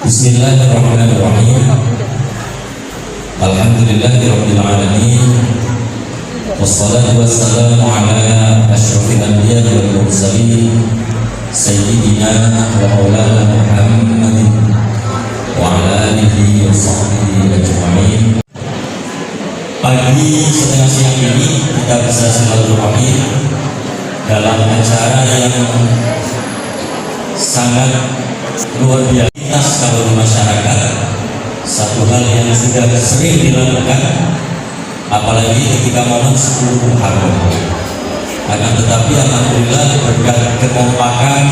Bismillahirrahmanirrahim. Alhamdulillahirabbil alamin. Wassalatu wassalamu ala asyrofil anbiya wal mursalin sayyidina wa maulana Muhammadin wa ala alihi wa sahbihi ajma'in. Pagi setengah siang ini kita bisa silaturahim dalam acara yang sangat luar biasa kalau di masyarakat, satu hal yang sudah sering dilakukan apalagi ketika momen 10 Muharram. Akan tetapi alhamdulillah berkat kekompakan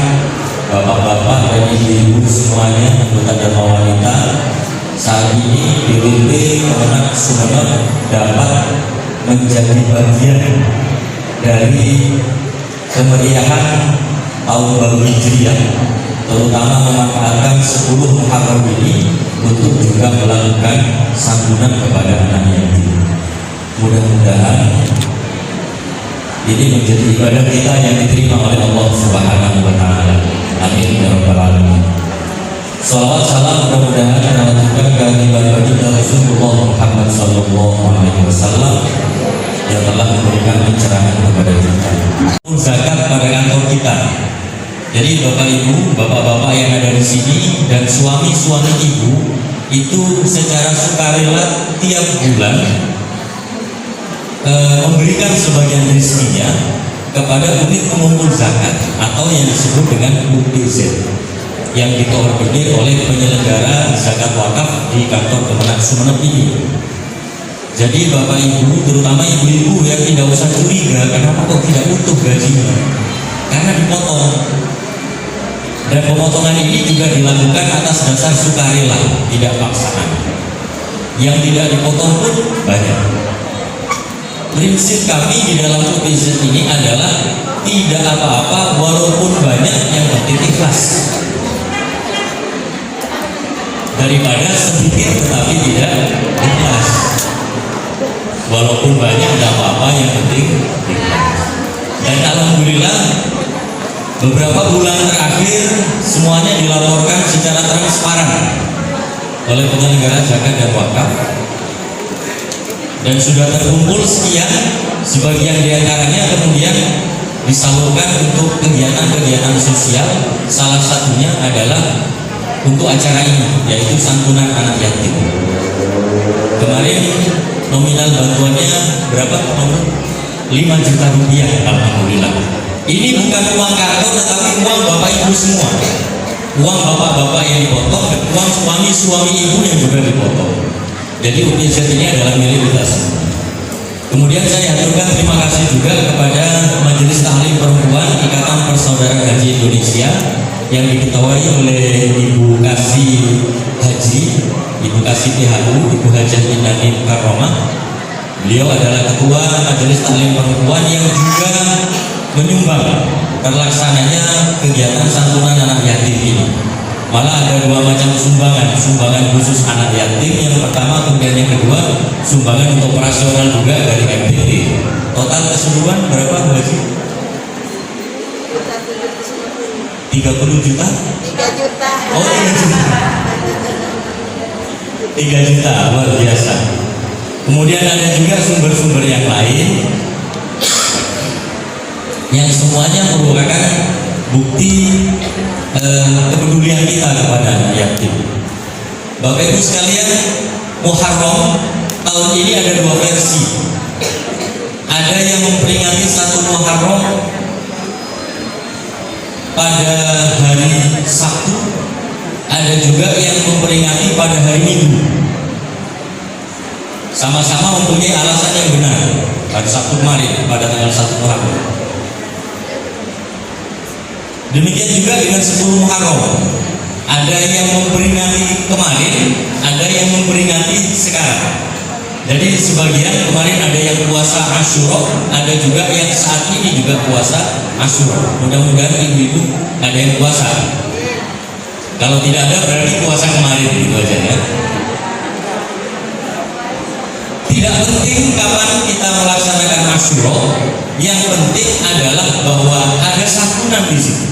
bapak-bapak dan ibu-ibu semuanya, anggota Dharma Wanita, saat ini DPP Kemenak Sumeneb dapat menjadi bagian dari kemeriahan tahun baru Hijriah, terutama memanfaatkan 10 Muharram ini untuk juga melakukan santunan kepada anak yatim. Mudah-mudahan ini menjadi ibadah kita yang diterima oleh Allah Subhanahu wa Ta'ala. Amin ya rabbal alamin. Salawat salam mudah-mudahan mengaturkan kehadiran baginda Rasulullah Muhammad sallallahu alaihi wasallam yang telah memberikan pencerahan kepada kita. Zakat pada kantor kita. Jadi bapak ibu, bapak-bapak yang ada di sini dan suami-suami ibu itu secara sukarela tiap bulan memberikan sebagian rezekinya kepada unit pengumpul zakat atau yang disebut dengan UPZ yang dikoordinir oleh penyelenggara zakat wakaf di kantor Kemenak Sumeneb ini. Jadi bapak ibu, terutama ibu-ibu yang tidak usah curiga kenapa kok tidak utuh gajinya, karena dipotong. Dan pemotongan ini juga dilakukan atas dasar sukarela, tidak paksaan. Yang tidak dipotong pun banyak. Prinsip kami di dalam UPZ ini adalah tidak apa-apa walaupun banyak, yang penting ikhlas, daripada sedikit tetapi tidak ikhlas. Walaupun banyak tidak apa-apa, yang penting ikhlas. Dan alhamdulillah beberapa bulan terakhir semuanya dilaporkan secara transparan oleh penyelenggara zakat dan wakaf, dan sudah terkumpul sekian, sebagian diantaranya kemudian disalurkan untuk kegiatan-kegiatan sosial. Salah satunya adalah untuk acara ini, yaitu santunan anak yatim. Kemarin nominal bantuannya berapa? 5 juta rupiah, alhamdulillah. Ini bukan uang kantor tetapi uang bapak ibu semua, uang bapak-bapak yang dipotong dan uang suami-suami ibu yang juga dipotong. Jadi UPZ ini adalah milik kita semua. Kemudian saya aturkan terima kasih juga kepada Majelis Taklim Perempuan Ikatan Persaudaraan Haji Indonesia yang diketuai oleh Ibu Kasih Haji, Ibu Kasih PHU, Ibu Hajah Indani Karomah. Beliau adalah Ketua Majelis Taklim Perempuan yang juga menyumbang terlaksananya kegiatan santunan anak yatim ini. Malah ada 2 macam sumbangan, sumbangan khusus anak yatim yang pertama, kemudian yang kedua sumbangan untuk operasional juga dari MPT. Total keseluruhan berapa Bu Haji? 30 juta? 3 juta. Oh 3 juta. 3 juta, luar biasa. Kemudian ada juga sumber-sumber yang lain yang semuanya merupakan bukti kepedulian kita kepada anak yatim. Bapak Ibu sekalian, Muharram tahun ini ada 2 versi. Ada yang memperingati 1 Muharram pada hari Sabtu, ada juga yang memperingati pada hari Minggu. Sama-sama mempunyai alasan yang benar. Pada Sabtu kemarin, pada tanggal 1 Muharram. Demikian juga dengan 10 Muharram. Ada yang memperingati kemarin, ada yang memperingati sekarang. Jadi sebagian kemarin ada yang puasa Asyura, ada juga yang saat ini juga puasa Asyura. Mudah-mudahan ibu-ibu ada yang puasa. Kalau tidak ada berarti puasa kemarin, gitu aja ya. Tidak penting kapan kita melaksanakan Asyura, yang penting adalah bahwa ada santunan di situ.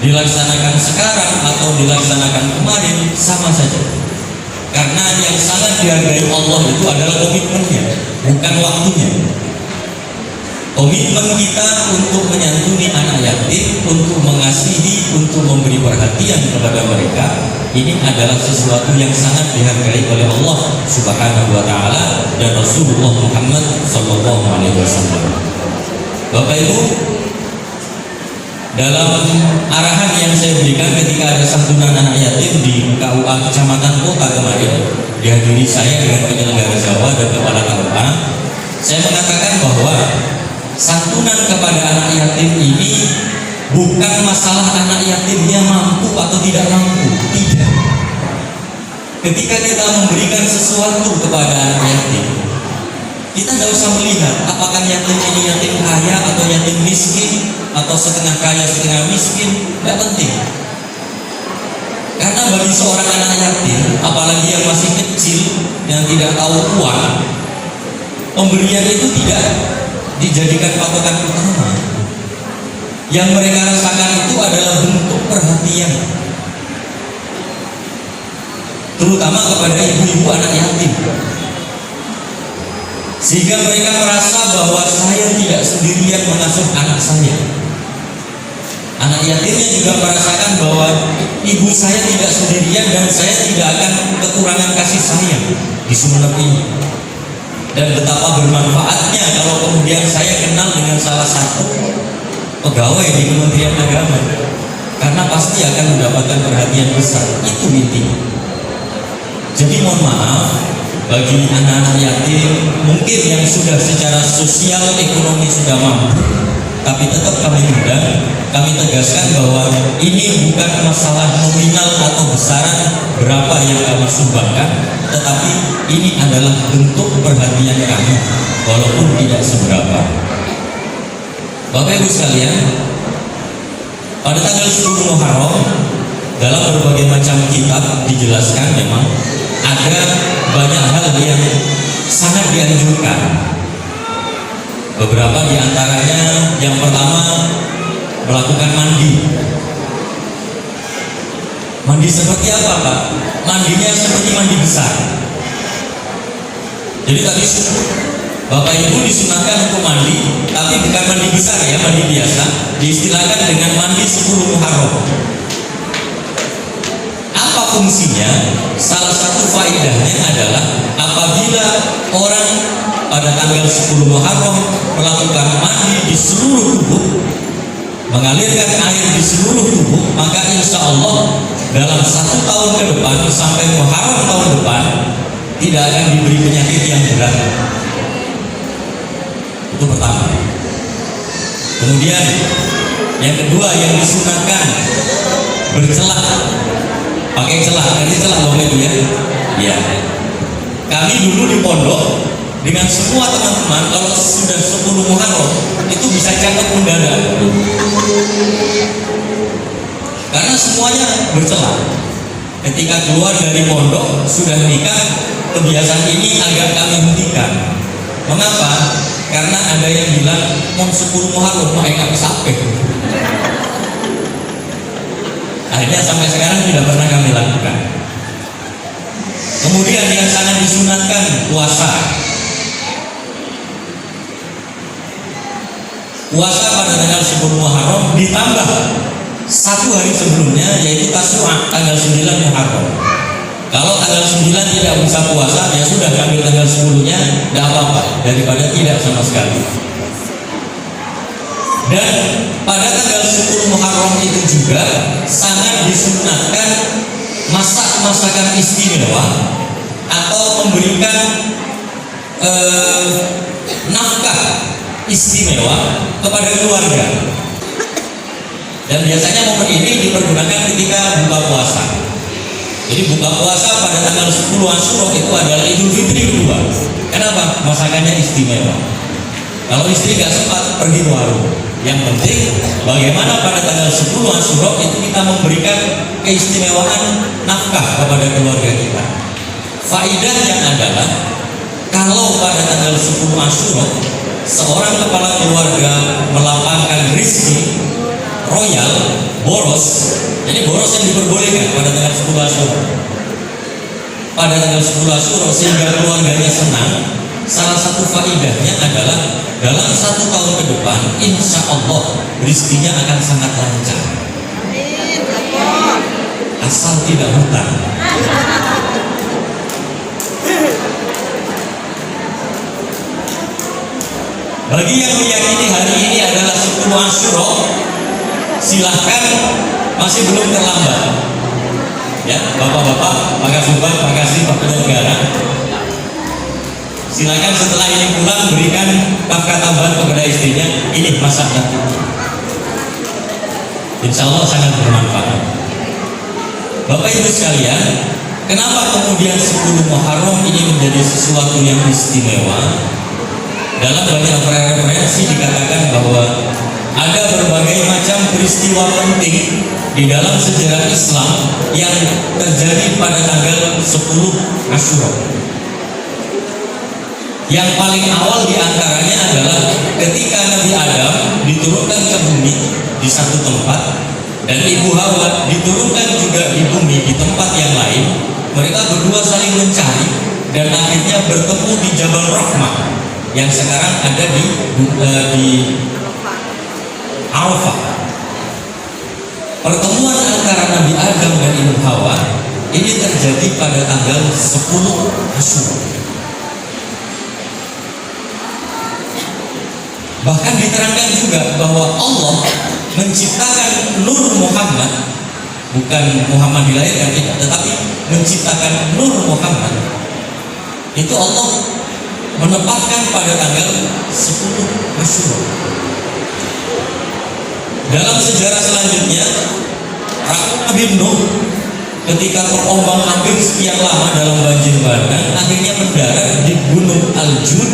dilaksanakan sekarang atau dilaksanakan kemarin sama saja. Karena yang sangat dihargai Allah itu adalah komitmennya, bukan waktunya. Komitmen kita untuk menyantuni anak yatim, untuk mengasihi, untuk memberi perhatian kepada mereka, ini adalah sesuatu yang sangat dihargai oleh Allah Subhanahu wa taala dan Rasulullah Muhammad sallallahu alaihi wasallam. Bapak Ibu, dalam arahan yang saya berikan ketika ada santunan anak yatim di KUA Kecamatan Kota kemarin, dihadiri saya dengan penyelenggara Jawa dan kepala KUA, saya mengatakan bahwa santunan kepada anak yatim ini bukan masalah anak yatimnya mampu atau tidak mampu, tidak. Ketika kita memberikan sesuatu kepada anak yatim, kita tidak usah melihat apakah yatim ini yatim kaya atau yatim miskin atau setengah kaya setengah miskin, tidak penting. Karena bagi seorang anak yatim, apalagi yang masih kecil yang tidak tahu uang, pemberian itu tidak dijadikan patokan utama. Yang mereka rasakan itu adalah bentuk perhatian, terutama kepada ibu-ibu anak yatim, sehingga mereka merasa bahwa saya tidak sendirian mengasuh anak saya. Anak yatimnya juga merasakan bahwa ibu saya tidak sendirian dan saya tidak akan kekurangan kasih sayang di Sumeneb ini. Dan betapa bermanfaatnya kalau kemudian saya kenal dengan salah satu pegawai di Kementerian Agama, karena pasti akan mendapatkan perhatian besar. Itu intinya. Jadi mohon maaf bagi anak-anak yatim mungkin yang sudah secara sosial ekonomi sudah mampu, tapi tetap kami undang, kami tegaskan bahwa ini bukan masalah nominal atau besaran berapa yang kami sumbangkan, tetapi ini adalah bentuk perhatian kami walaupun tidak seberapa. Bapak Ibu sekalian, pada tanggal 10 Muharram dalam berbagai macam kitab dijelaskan memang ada banyak hal yang sangat dianjurkan. Beberapa di antaranya, yang pertama melakukan mandi. Mandi seperti apa, Pak? Mandinya seperti mandi besar. Jadi tadi Bapak Ibu disunahkan untuk mandi, tapi bukan mandi besar ya, mandi biasa. Diistilahkan dengan mandi 10 Muharram. Apa fungsinya? Salah satu faedahnya adalah apabila orang pada tanggal 10 Muharram melakukan mandi di seluruh tubuh, mengalirkan air di seluruh tubuh, maka insya Allah dalam 1 tahun ke depan sampai Muharram tahun depan tidak akan diberi penyakit yang berat. Itu pertama. Kemudian yang kedua yang disunahkan bercelak, pakai celak, ini celak loh itu ya. Ya. Kami dulu di pondok dengan semua teman-teman kalau sudah 10 Muharram itu bisa catat mendadak. Karena semuanya bercelak. Ketika keluar dari pondok sudah nikah, kebiasaan ini agak kami hentikan. Mengapa? Karena ada yang bilang mau 10 Muharram mereka sampai. Akhirnya sampai sekarang tidak pernah kami lakukan. Kemudian yang sangat disunatkan puasa. Puasa pada tanggal 10 Muharram ditambah 1 hari sebelumnya, yaitu Tasyu'a tanggal 9 Muharram. Kalau tanggal 9 tidak bisa puasa, ya sudah ambil tanggal 10-nya, tidak apa-apa, daripada tidak sama sekali. Dan pada tanggal 10 Muharram itu juga sangat disunatkan masak masakan istimewa atau memberikan nafkah istimewa kepada keluarga. Dan biasanya momen ini dipergunakan ketika buka puasa. Jadi buka puasa pada tanggal 10 Asyura itu adalah Idul Fitri kedua. Kenapa? Masakannya istimewa. Kalau istri nggak sempat pergi ke warung. Yang penting bagaimana pada tanggal 10 Asyura itu kita memberikan keistimewaan nafkah kepada keluarga kita. Faedahnya adalah kalau pada tanggal 10 Asyura seorang kepala keluarga melapangkan rezeki royal boros. Jadi boros yang diperbolehkan pada tanggal 10 Asyura. Pada tanggal 10 Asyura sehingga keluarganya senang. Salah satu faedahnya adalah dalam 1 tahun ke depan insya Allah rezekinya akan sangat lancar. Asal tidak hutang. Bagi yang meyakini hari ini adalah 10 Asyura, silahkan, masih belum terlambat. Ya, bapak-bapak, Pak Kasubag, makasih Pak Penyelenggara. Silakan setelah ini pulang berikan nafkah tambahan kepada istrinya. Ini masak nanti. Insya Allah sangat bermanfaat. Bapak Ibu sekalian, kenapa kemudian 10 Muharram ini menjadi sesuatu yang istimewa? Dalam banyak referensi dikatakan bahwa ada berbagai macam peristiwa penting di dalam sejarah Islam yang terjadi pada tanggal 10 Asyura. Yang paling awal diantaranya adalah ketika Nabi Adam diturunkan ke bumi di satu tempat dan Ibu Hawa diturunkan juga di bumi di tempat yang lain. Mereka berdua saling mencari dan akhirnya bertemu di Jabal Rahmah yang sekarang ada di Arafah. Pertemuan antara Nabi Adam dan Ibu Hawa ini terjadi pada tanggal 10 Asyura. Bahkan diterangkan juga bahwa Allah menciptakan Nur Muhammad, bukan Muhammad dilahirkan tidak, tetapi menciptakan Nur Muhammad itu Allah menempatkan pada tanggal 10 Asyura. Dalam sejarah selanjutnya, Nabi Nuh ketika terombang-ambing sekian lama dalam banjir bandang akhirnya mendarat di Gunung Al-Jud,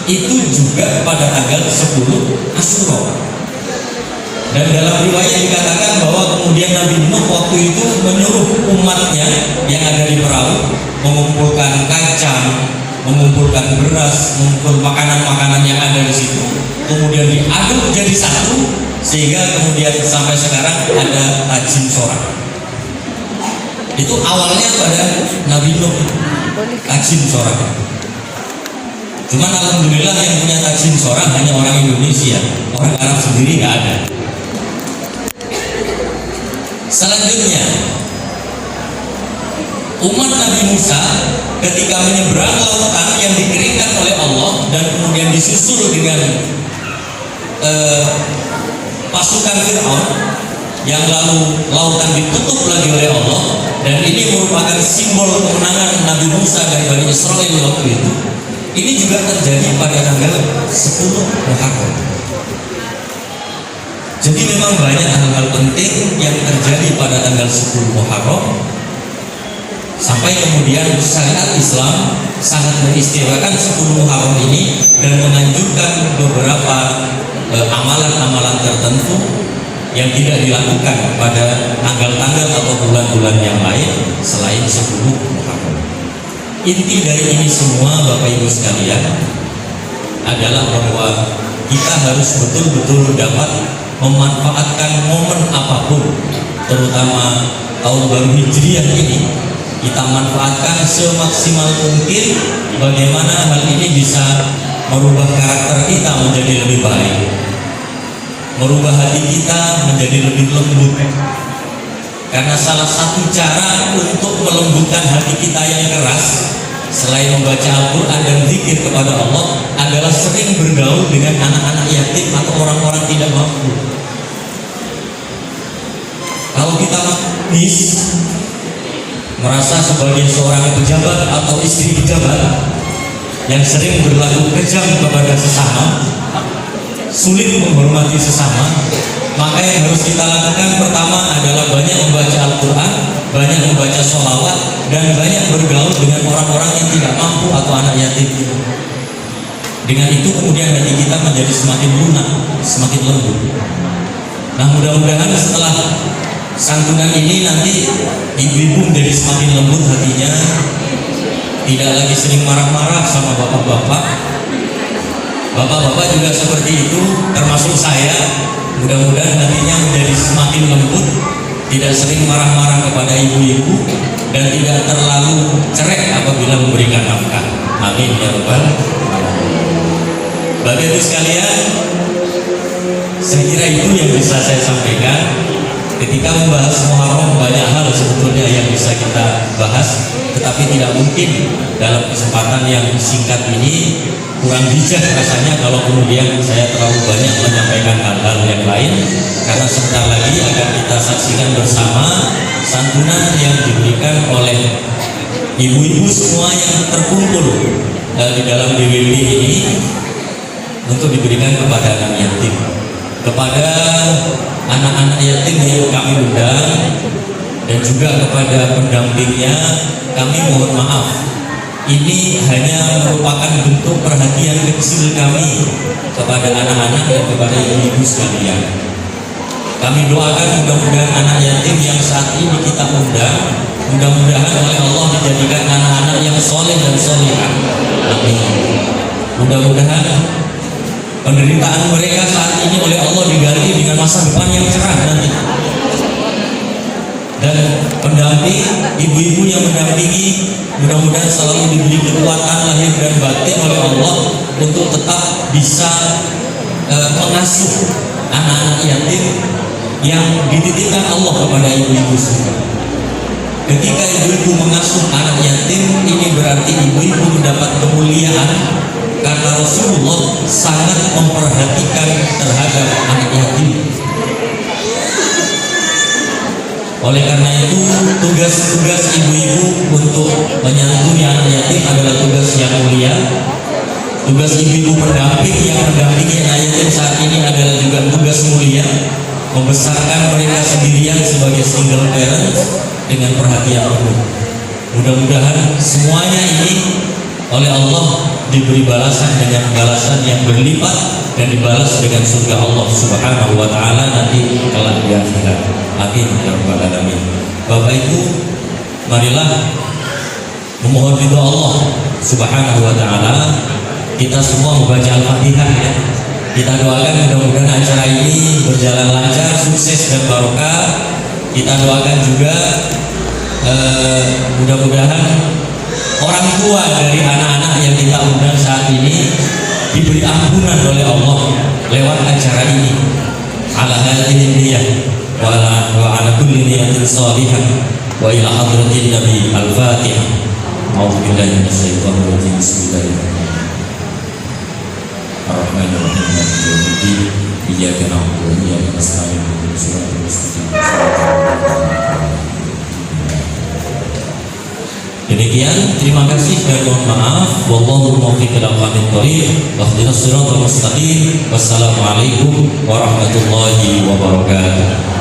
itu juga pada tanggal 10 Asyura. Dan dalam riwayat dikatakan bahwa kemudian Nabi Nuh waktu itu menyuruh umatnya yang ada di perahu mengumpulkan kacang, mengumpulkan beras, mengumpul makanan-makanan yang ada di situ, kemudian diaduk jadi satu, sehingga kemudian sampai sekarang ada tajin sorang. Itu awalnya pada Nabi Nuh, tajin sorang. Cuman alhamdulillah yang punya tajin sorang hanya orang Indonesia, orang Arab sendiri nggak ada. Selanjutnya, umat Nabi Musa ketika menyeberang lautan yang dikeringkan oleh Allah dan kemudian disusul dengan pasukan Fir'aun yang lalu lautan ditutup lagi oleh Allah, dan ini merupakan simbol kemenangan Nabi Musa dan Bani Israel waktu itu. Ini juga terjadi pada tanggal 10 Muharram. Jadi memang banyak hal-hal penting yang terjadi pada tanggal 10 Muharram, sampai kemudian syariat Islam sangat mengistimewakan 10 Muharram ini dan menganjurkan beberapa amalan-amalan tertentu yang tidak dilakukan pada tanggal-tanggal atau bulan-bulan yang lain selain 10 Muharram. Inti dari ini semua Bapak Ibu sekalian adalah bahwa kita harus betul-betul dapat memanfaatkan momen apapun, terutama tahun baru Hijriah ini, kita manfaatkan semaksimal mungkin bagaimana hal ini bisa merubah karakter kita menjadi lebih baik, merubah hati kita menjadi lebih lembut. Karena salah satu cara untuk melembutkan hati kita yang keras selain membaca Al-Quran dan zikir kepada Allah adalah sering bergaul dengan anak-anak yatim atau orang-orang tidak mampu. Kalau kita manis, merasa sebagai seorang pejabat atau istri pejabat yang sering berlaku kejam kepada sesama, sulit menghormati sesama, maka yang harus kita lakukan pertama adalah banyak membaca Al-Quran, banyak membaca sholawat, dan banyak bergaul dengan orang-orang yang tidak mampu atau anak yatim. Dengan itu kemudian hati kita menjadi semakin lunak, semakin lembut. Nah, mudah-mudahan setelah santunan ini nanti ibu-ibu menjadi semakin lembut hatinya, tidak lagi sering marah-marah sama bapak-bapak. Bapak-bapak juga seperti itu, termasuk saya, Mudah-mudahan hatinya menjadi semakin lembut, tidak sering marah-marah kepada ibu-ibu, dan tidak terlalu cerai apabila memberikan nafkah. Amin ya rabbal alamin. Bapak Ibu sekalian, saya kira itu yang bisa saya sampaikan. Ketika membahas Muharram, banyak hal sebetulnya yang bisa kita bahas, tetapi tidak mungkin dalam kesempatan yang singkat ini. Kurang bijak rasanya kalau kemudian saya terlalu banyak menyampaikan hal-hal yang lain, karena sebentar lagi akan kita saksikan bersama santunan yang diberikan oleh ibu-ibu semua yang terkumpul di dalam DWP ini untuk diberikan kepada anak yatim, kepada anak-anak yatim yang kami undang, dan juga kepada pendampingnya. Kami mohon maaf, ini hanya merupakan bentuk perhatian kecil kami kepada anak-anak dan kepada ibu-ibu sekalian. Kami doakan mudah-mudahan anak yatim yang saat ini kita undang, mudah-mudahan oleh Allah dijadikan anak-anak yang soleh dan solehah. Amin. Mudah-mudahan penderitaan mereka saat ini oleh Allah diganti dengan masa depan yang cerah nanti. Dan pendamping, ibu-ibu yang mendampingi, mudah-mudahan selalu diberi kekuatan lahir dan batin oleh Allah untuk tetap bisa mengasuh anak-anak yatim yang dititipkan Allah kepada ibu-ibu semua. Ketika ibu-ibu mengasuh anak yatim, ini berarti ibu-ibu mendapat kemuliaan, karena Rasulullah sangat memperhatikan terhadap anak yatim. Oleh karena itu, tugas-tugas ibu-ibu untuk menyantuni anak yatim adalah tugas yang mulia. Tugas ibu-ibu pendamping yang mendampingi anak yatim saat ini adalah juga tugas mulia, membesarkan mereka sendirian sebagai single parent dengan perhatian penuh. Mudah-mudahan semuanya ini oleh Allah diberi balasan dengan balasan yang berlipat, dan dibalas dengan surga Allah Subhanahu wa taala nanti kelak di akhirat. Amin ya rabbal alamin. Bapak Ibu, marilah memohon ridha Allah Subhanahu wa taala. Kita semua membaca Al-Fatihah ya. Kita doakan mudah-mudahan acara ini berjalan lancar, sukses dan barokah. Kita doakan juga mudah-mudahan orang tua dari anak-anak yang kita undang saat ini diberi ampunan oleh Allah lewat acara ini. Ala hadhihi niyyah wa ala kulli niyatin shalihah wa ila hadratin Nabi Al-Fatihah. A'udzu billahi minasyaitonir rajim. Bismillahirrahmanirrahim. Ar-Rahmanir-Rahim. Maliki yaumiddin. Iyyaka na'budu wa iyyaka nasta'in. Ihdinas siratal mustaqim. Demikian, terima kasih dan mohon maaf. Wallahul muwaffiq ila aqwamit thoriq. Wahdinas siratal mustaqim. Wassalamualaikum warahmatullahi wabarakatuh.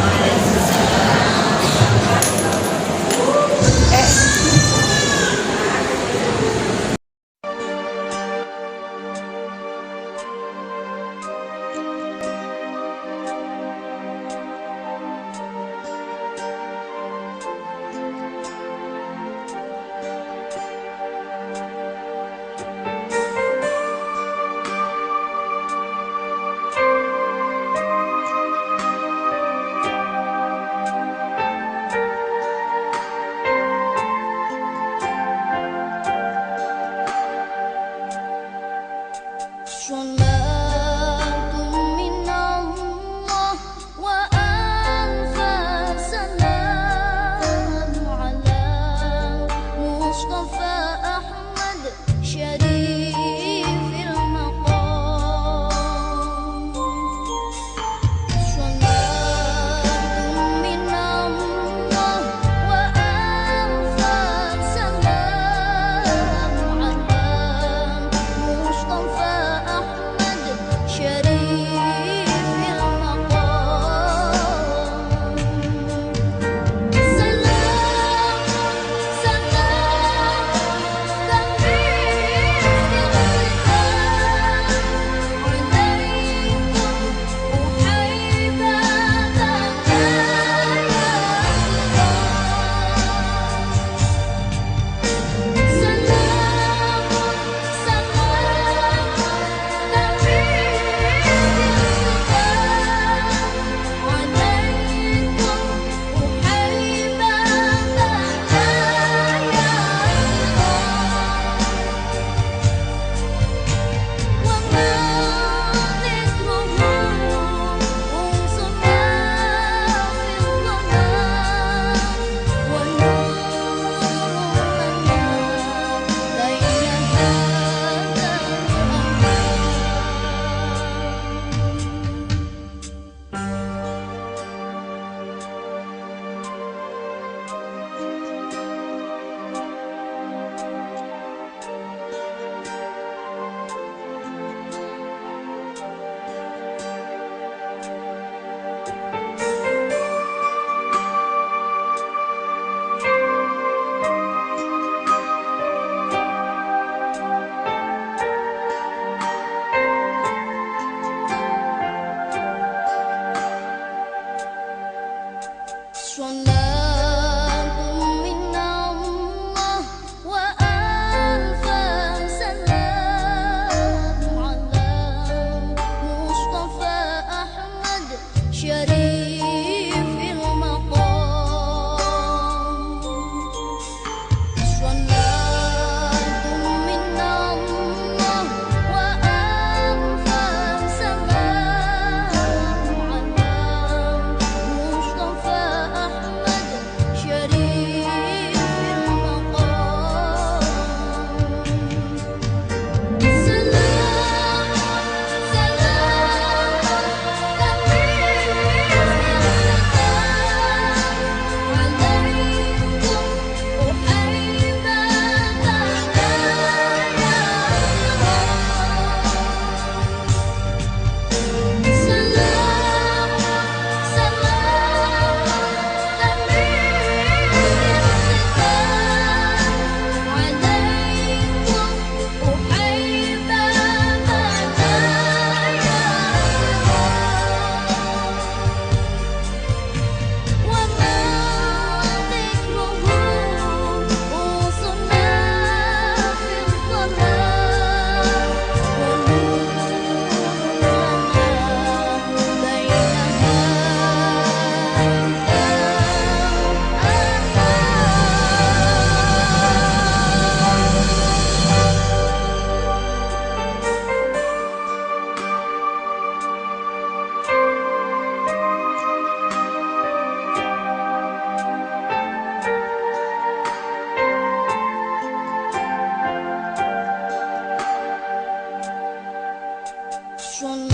one